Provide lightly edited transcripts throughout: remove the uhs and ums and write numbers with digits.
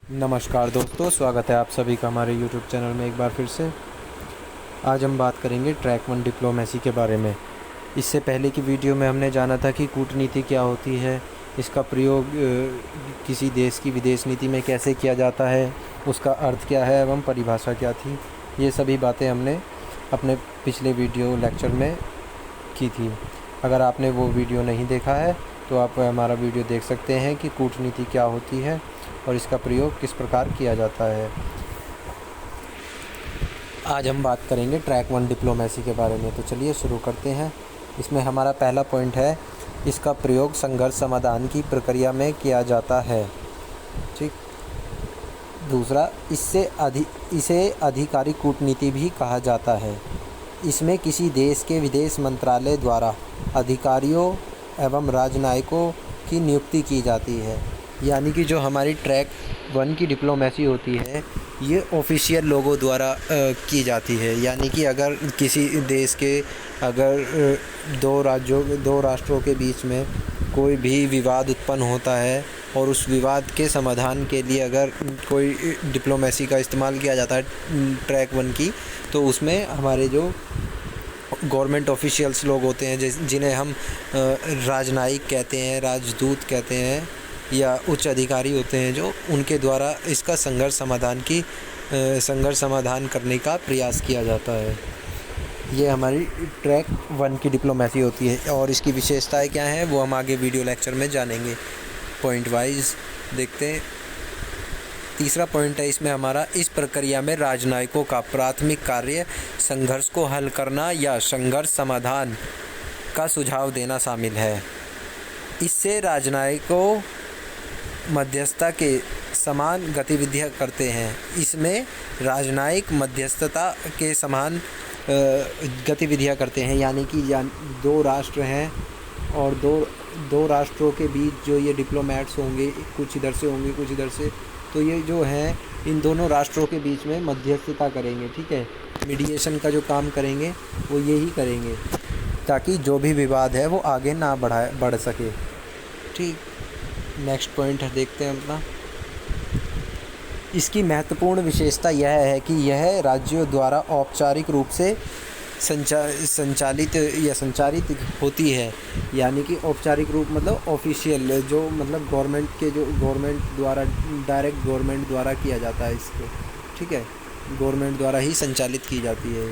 नमस्कार दोस्तों, स्वागत है आप सभी का हमारे यूट्यूब चैनल में एक बार फिर से। आज हम बात करेंगे ट्रैक वन डिप्लोमेसी के बारे में। इससे पहले की वीडियो में हमने जाना था कि कूटनीति क्या होती है, इसका प्रयोग किसी देश की विदेश नीति में कैसे किया जाता है, उसका अर्थ क्या है एवं परिभाषा क्या थी। ये सभी बातें हमने अपने पिछले वीडियो लेक्चर में की थी। अगर आपने वो वीडियो नहीं देखा है तो आप हमारा वीडियो देख सकते हैं कि कूटनीति क्या होती है और इसका प्रयोग किस प्रकार किया जाता है। आज हम बात करेंगे ट्रैक वन डिप्लोमेसी के बारे में। तो चलिए शुरू करते हैं। इसमें हमारा पहला पॉइंट है, इसका प्रयोग संघर्ष समाधान की प्रक्रिया में किया जाता है। ठीक। दूसरा, इसे आधिकारिक कूटनीति भी कहा जाता है। इसमें किसी देश के विदेश मंत्रालय द्वारा अधिकारियों एवं राजनयिकों की नियुक्ति की जाती है। यानी कि जो हमारी ट्रैक वन की डिप्लोमेसी होती है, ये ऑफिशियल लोगों द्वारा की जाती है। यानी कि अगर किसी देश के दो राष्ट्रों के बीच में कोई भी विवाद उत्पन्न होता है और उस विवाद के समाधान के लिए अगर कोई डिप्लोमेसी का इस्तेमाल किया जाता है ट्रैक वन की, तो उसमें हमारे जो गवर्नमेंट ऑफिशियल्स लोग होते हैं, जिन्हें हम राजनयिक कहते हैं, राजदूत कहते हैं, या उच्च अधिकारी होते हैं, जो उनके द्वारा इसका संघर्ष समाधान करने का प्रयास किया जाता है। ये हमारी ट्रैक वन की डिप्लोमेसी होती है और इसकी विशेषताएं क्या हैं वो हम आगे वीडियो लेक्चर में जानेंगे। पॉइंट वाइज देखते हैं। तीसरा पॉइंट है इसमें हमारा, इस प्रक्रिया में राजनयिकों का प्राथमिक कार्य संघर्ष को हल करना या संघर्ष समाधान का सुझाव देना शामिल है। इससे राजनयिकों मध्यस्थता के समान गतिविधियां करते हैं। इसमें राजनयिक मध्यस्थता के समान गतिविधियां करते हैं। यानी कि दो राष्ट्र हैं और दो राष्ट्रों के बीच जो ये डिप्लोमेट्स होंगे, कुछ इधर से होंगे कुछ इधर से, तो ये जो हैं इन दोनों राष्ट्रों के बीच में मध्यस्थता करेंगे। ठीक है, मीडिएशन का जो काम करेंगे वो यही करेंगे, ताकि जो भी विवाद है वो आगे ना बढ़ सके। ठीक। नेक्स्ट पॉइंट देखते हैं अपना। इसकी महत्वपूर्ण विशेषता यह है कि यह राज्यों द्वारा औपचारिक रूप से संचालित होती है। यानी कि औपचारिक रूप मतलब ऑफिशियल, जो मतलब गवर्नमेंट द्वारा, डायरेक्ट गवर्नमेंट द्वारा किया जाता है इसको। ठीक है, गवर्नमेंट द्वारा ही संचालित की जाती है।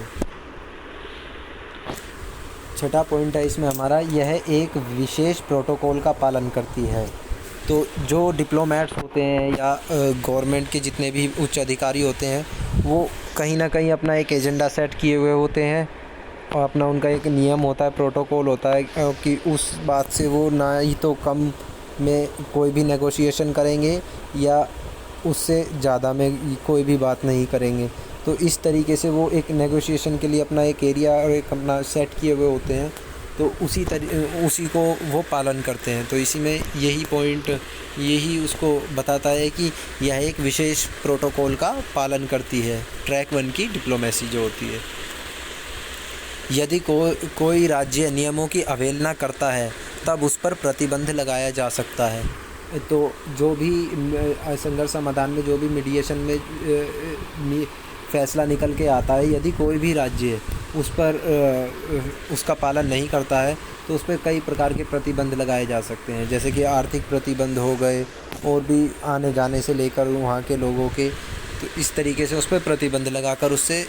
छठा पॉइंट है इसमें हमारा, यह एक विशेष प्रोटोकॉल का पालन करती है। तो जो डिप्लोमेट्स होते हैं या गवर्नमेंट के जितने भी उच्च अधिकारी होते हैं, वो कहीं ना कहीं अपना एक एजेंडा सेट किए हुए होते हैं और अपना उनका एक नियम होता है, प्रोटोकॉल होता है कि उस बात से वो ना ही तो कम में कोई भी नेगोशिएशन करेंगे या उससे ज़्यादा में कोई भी बात नहीं करेंगे। तो इस तरीके से वो एक नेगोशिएशन के लिए अपना एक एरिया और एक अपना सेट किए हुए होते हैं, तो उसी को वो पालन करते हैं। तो इसी में यही उसको बताता है कि यह एक विशेष प्रोटोकॉल का पालन करती है, ट्रैक वन की डिप्लोमेसी जो होती है। यदि कोई राज्य नियमों की अवहेलना करता है तब उस पर प्रतिबंध लगाया जा सकता है। तो जो भी संघर्ष समाधान में, जो भी मीडिएशन में फैसला निकल के आता है, यदि कोई भी राज्य उस पर उसका पालन नहीं करता है तो उस पर कई प्रकार के प्रतिबंध लगाए जा सकते हैं। जैसे कि आर्थिक प्रतिबंध हो गए और भी आने जाने से लेकर वहाँ के लोगों के, तो इस तरीके से उस पर प्रतिबंध लगाकर, उससे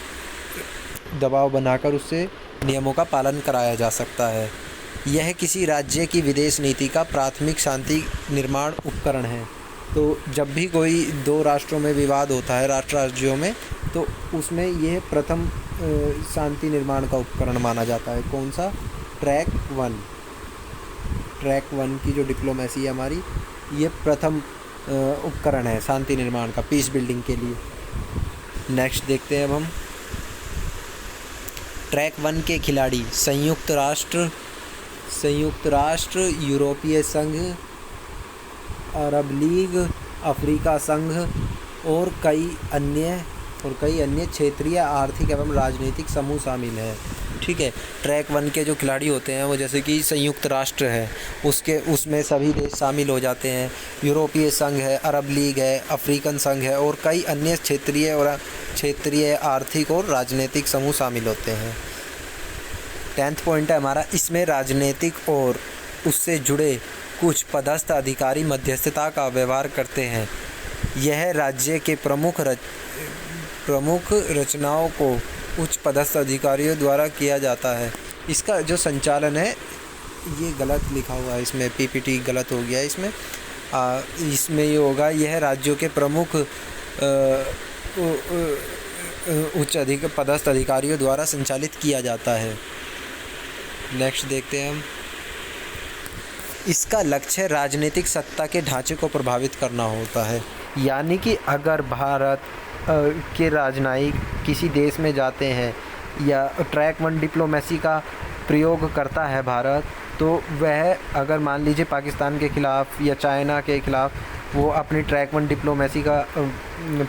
दबाव बनाकर उससे नियमों का पालन कराया जा सकता है। यह किसी राज्य की विदेश नीति का प्राथमिक शांति निर्माण उपकरण है। तो जब भी कोई दो राष्ट्रों में विवाद होता है, राज्यों में, तो उसमें यह प्रथम शांति निर्माण का उपकरण माना जाता है। कौन सा? ट्रैक वन की जो डिप्लोमेसी है हमारी, ये प्रथम उपकरण है शांति निर्माण का, पीस बिल्डिंग के लिए। नेक्स्ट देखते हैं अब हम। ट्रैक वन के खिलाड़ी संयुक्त राष्ट्र, यूरोपीय संघ, अरब लीग, अफ्रीका संघ और कई अन्य क्षेत्रीय आर्थिक एवं राजनीतिक समूह शामिल हैं। ठीक है। ट्रैक 1 के जो खिलाड़ी होते हैं वो जैसे कि संयुक्त राष्ट्र है, उसमें सभी देश शामिल हो जाते हैं। यूरोपीय संघ है, अरब लीग है, अफ्रीकन संघ है और कई अन्य क्षेत्रीय आर्थिक और राजनीतिक समूह शामिल होते हैं। 10th पॉइंट है हमारा, इसमें राजनीतिक और उससे जुड़े कुछ पदस्थ अधिकारी मध्यस्थता का व्यवहार करते हैं। यह राज्य के प्रमुख रचनाओं को उच्च पदस्थ अधिकारियों द्वारा किया जाता है। इसका जो संचालन है, ये गलत लिखा हुआ है, इसमें पीपीटी गलत हो गया है। इसमें ये होगा, यह राज्यों के प्रमुख पदस्थ अधिकारियों द्वारा संचालित किया जाता है। नेक्स्ट देखते हैं हम। इसका लक्ष्य राजनीतिक सत्ता के ढांचे को प्रभावित करना होता है। यानी कि अगर भारत के राजनयिक किसी देश में जाते हैं या ट्रैक 1 डिप्लोमेसी का प्रयोग करता है भारत, तो वह अगर मान लीजिए पाकिस्तान के ख़िलाफ़ या चाइना के ख़िलाफ़ वो अपनी ट्रैक 1 डिप्लोमेसी का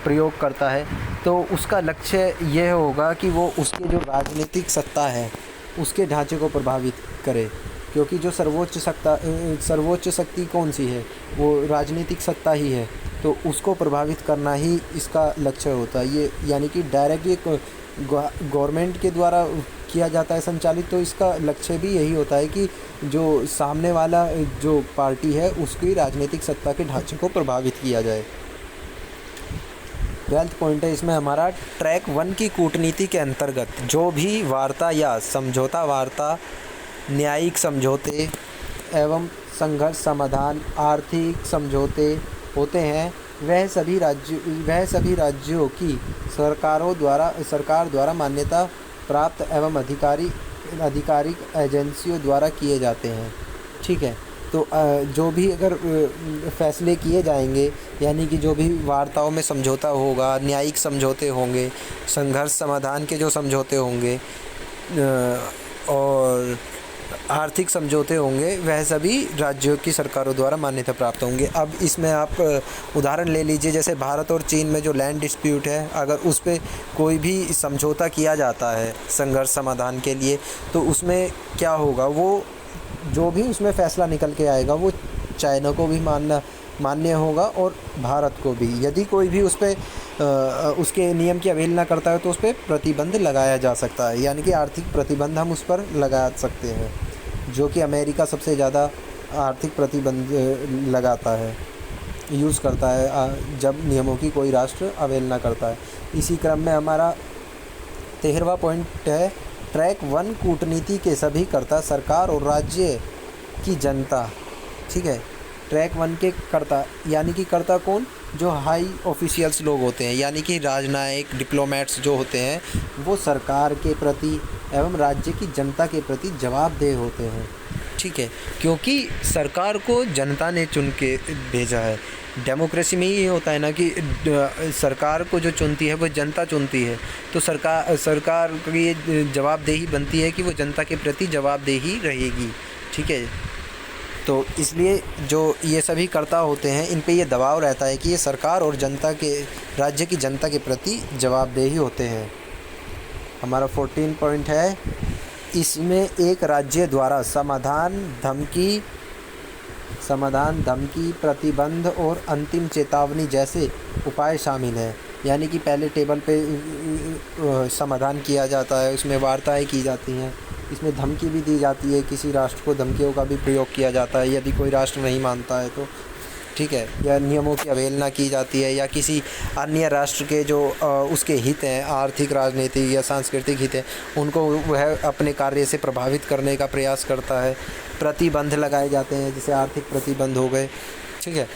प्रयोग करता है, तो उसका लक्ष्य यह होगा कि वो उसकी जो राजनीतिक सत्ता है उसके ढांचे को प्रभावित करे। क्योंकि जो सर्वोच्च शक्ति कौन सी है, वो राजनीतिक सत्ता ही है, तो उसको प्रभावित करना ही इसका लक्ष्य होता है। ये यानी कि डायरेक्ट ये गवर्नमेंट के द्वारा किया जाता है संचालित, तो इसका लक्ष्य भी यही होता है कि जो सामने वाला जो पार्टी है उसकी राजनीतिक सत्ता के ढांचे को प्रभावित किया जाए। 12th पॉइंट है इसमें हमारा, ट्रैक 1 की कूटनीति के अंतर्गत जो भी वार्ता या समझौता वार्ता, न्यायिक समझौते एवं संघर्ष समाधान, आर्थिक समझौते होते हैं, वह सभी राज्यों की सरकार द्वारा मान्यता प्राप्त एवं आधिकारिक एजेंसियों द्वारा किए जाते हैं। ठीक है। तो जो भी अगर फैसले किए जाएंगे, यानी कि जो भी वार्ताओं में समझौता होगा, न्यायिक समझौते होंगे, संघर्ष समाधान के जो समझौते होंगे और आर्थिक समझौते होंगे, वह सभी राज्यों की सरकारों द्वारा मान्यता प्राप्त होंगे। अब इसमें आप उदाहरण ले लीजिए, जैसे भारत और चीन में जो लैंड डिस्प्यूट है, अगर उस पर कोई भी समझौता किया जाता है संघर्ष समाधान के लिए, तो उसमें क्या होगा, वो जो भी उसमें फ़ैसला निकल के आएगा वो चाइना को भी मान्य होगा और भारत को भी। यदि कोई भी उस पर उसके नियम की अवहेलना करता है तो उस पर प्रतिबंध लगाया जा सकता है, यानी कि आर्थिक प्रतिबंध हम उस पर लगा सकते हैं, जो कि अमेरिका सबसे ज़्यादा आर्थिक प्रतिबंध लगाता है, यूज़ करता है जब नियमों की कोई राष्ट्र अवहेलना करता है। इसी क्रम में हमारा 13वां पॉइंट है, ट्रैक 1 कूटनीति के सभी कर्ता सरकार और राज्य की जनता। ठीक है। ट्रैक 1 के कर्ता, यानी कि कर्ता कौन, जो हाई ऑफिशियल्स लोग होते हैं, यानी कि राजनयिक डिप्लोमेट्स जो होते हैं, वो सरकार के प्रति एवं राज्य की जनता के प्रति जवाबदेह होते हैं। ठीक है। क्योंकि सरकार को जनता ने चुन के भेजा है। डेमोक्रेसी में ये होता है ना कि सरकार को जो चुनती है वो जनता चुनती है, तो सरकार की ये जवाबदेही बनती है कि वो जनता के प्रति जवाबदेही रहेगी। ठीक है। तो इसलिए जो ये सभी कर्ता होते हैं, इन पे ये दबाव रहता है कि ये सरकार और राज्य की जनता के प्रति जवाबदेही होते हैं। हमारा 14 पॉइंट है, इसमें एक राज्य द्वारा समाधान, धमकी, प्रतिबंध और अंतिम चेतावनी जैसे उपाय शामिल हैं। यानी कि पहले टेबल पे समाधान किया जाता है, उसमें वार्ताएं की जाती हैं, इसमें धमकी भी दी जाती है, किसी राष्ट्र को धमकियों का भी प्रयोग किया जाता है यदि कोई राष्ट्र नहीं मानता है तो। ठीक है। या नियमों की अवहेलना की जाती है, या किसी अन्य राष्ट्र के जो उसके हित हैं, आर्थिक, राजनीतिक या सांस्कृतिक हित हैं, उनको वह अपने कार्य से प्रभावित करने का प्रयास करता है। प्रतिबंध लगाए जाते हैं, जैसे आर्थिक प्रतिबंध हो गए। ठीक है।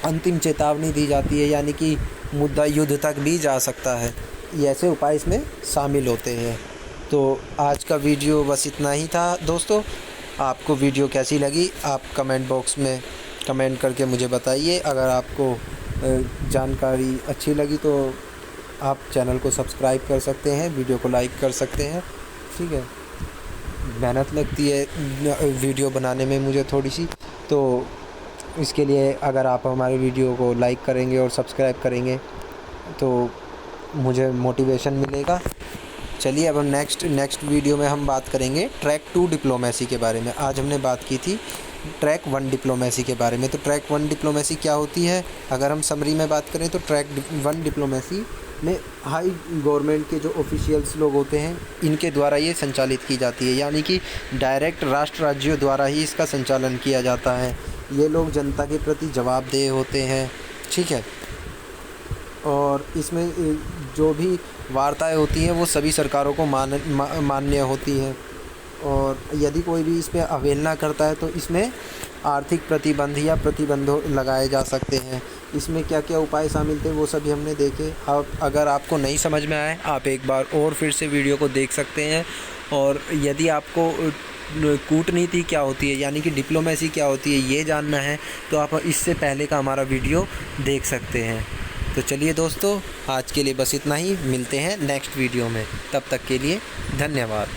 अंतिम चेतावनी दी जाती है, यानी कि मुद्दा युद्ध तक भी जा सकता है। ये ऐसे उपाय इसमें शामिल होते हैं। तो आज का वीडियो बस इतना ही था दोस्तों। आपको वीडियो कैसी लगी आप कमेंट बॉक्स में कमेंट करके मुझे बताइए। अगर आपको जानकारी अच्छी लगी तो आप चैनल को सब्सक्राइब कर सकते हैं, वीडियो को लाइक कर सकते हैं। ठीक है। मेहनत लगती है वीडियो बनाने में मुझे थोड़ी सी, तो इसके लिए अगर आप हमारे वीडियो को लाइक करेंगे और सब्सक्राइब करेंगे तो मुझे मोटिवेशन मिलेगा। चलिए अब हम नेक्स्ट वीडियो में हम बात करेंगे ट्रैक 2 डिप्लोमेसी के बारे में। आज हमने बात की थी ट्रैक 1 डिप्लोमेसी के बारे में। तो ट्रैक 1 डिप्लोमेसी क्या होती है, अगर हम समरी में बात करें तो ट्रैक 1 डिप्लोमेसी में हाई गवर्नमेंट के जो ऑफिशियल्स लोग होते हैं इनके द्वारा ये संचालित की जाती है, यानी कि डायरेक्ट राष्ट्र राज्यों द्वारा ही इसका संचालन किया जाता है। ये लोग जनता के प्रति जवाबदेह होते हैं, ठीक है। और इसमें जो भी वार्ताएं होती हैं वो सभी सरकारों को मान्य होती हैं, और यदि कोई भी इसमें अवहेलना करता है तो इसमें आर्थिक प्रतिबंध या प्रतिबंध लगाए जा सकते हैं। इसमें क्या क्या उपाय शामिल थे वो सभी हमने देखे। अब अगर आपको नहीं समझ में आए आप एक बार और फिर से वीडियो को देख सकते हैं। और यदि आपको कूटनीति क्या होती है यानी कि डिप्लोमेसी क्या होती है ये जानना है तो आप इससे पहले का हमारा वीडियो देख सकते हैं। तो चलिए दोस्तों, आज के लिए बस इतना ही। मिलते हैं नेक्स्ट वीडियो में, तब तक के लिए धन्यवाद।